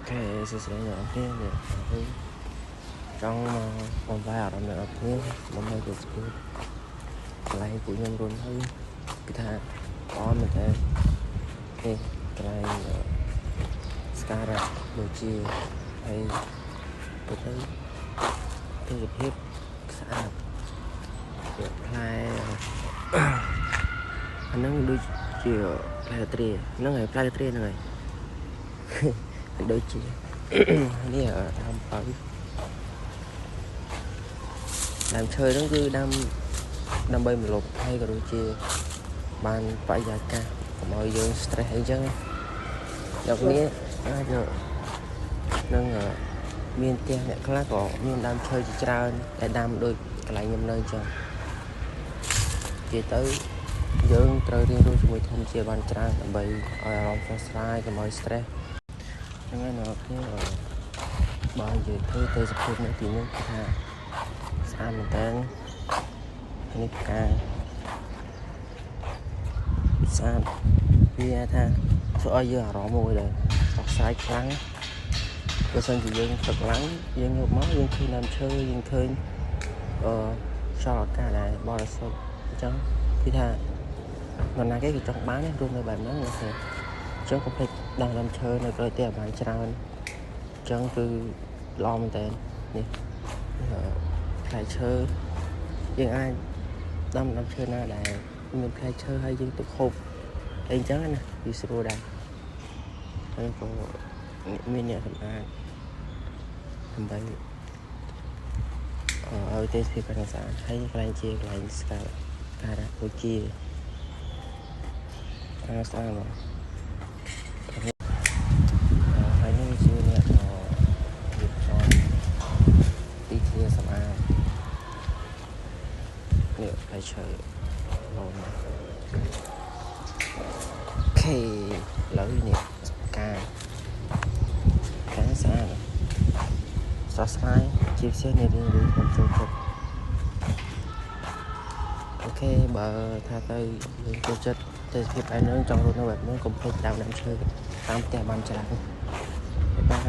Okay, this is Reno here. Trong vòng vai ở đó kia, một hơi của school, lại của nhân luôn hơi, cái thằng có mình thấy, cái này Scara, đồ chia, hay tôi thấy tôi được hiếp xã, được play, anh nói đôi chiều play tre, nó ngày play tre này, đôi chiều, này ở làm làm chơi nó cứ đam bay một lục hay cả đôi chia bàn phải dài ca mọi dương stress hay chứ đọc nghĩa giờ nâng miền tiền này khác có miền đam chơi chỉ ra để đam đôi cái lại nhầm nơi cho chỉ tới dương trời riêng đôi chúng mình thông chia bàn tra làm bay ở lòng stress cái mọi stress nên nó cái bao giờ thôi tôi sẽ không nói tiếng ha sao mình tênនេះផ្កាស្អាតវាថាធ្វើឲ្យយើងអារម្មណ៍មួយដែលសោកស្ដាយខ្លាំងបើសិនជាយើងទឹកឡើងយើងយកមកយើងឃើញដើមឈើយើងឃើញខ្យល់អាកាសដែលបរិសុទ្ធអញ្ចឹងគឺថានរណាគេចង់បានរួមនៅបែបហ្នឹងណាអញ្ចឹងកុំភ្លេចដើមឈើនៅក្រោយផ្ទះបានច្រើនអញ្ចឹងគឺល្អមែនតើនេះផ្លែឈើយើងអាចដាំឈើណាដែលមានផ្លែឈើហើយយើងទុកហូបអីអញ្ចឹងណាវាស្រួលដែរហើយក៏មានអ្នកសម្អាតដើម្បីឲ្យទេសភាពកណ្ដាលស្អាតហើយកន្លែងជាកន្លែងស្កាការៈដូចជាការស្អាតមកហើយនេះជាអ្នករៀបចំទីធ្លាសម្អាតនេះផ្លែឈើឡូនខេលើនេះការស្អាតស្រស់ស្រាយជាពិសេសនេះរឿងខ្ញុំចូលចិត្តអូខេបើថាទៅយើងចូលចិត្តទេសភាពឯនោះចង់រស់នៅបែបនេះកុំភ្លេចដើមឈើតាមផ្ទះបានច្រើនបាយ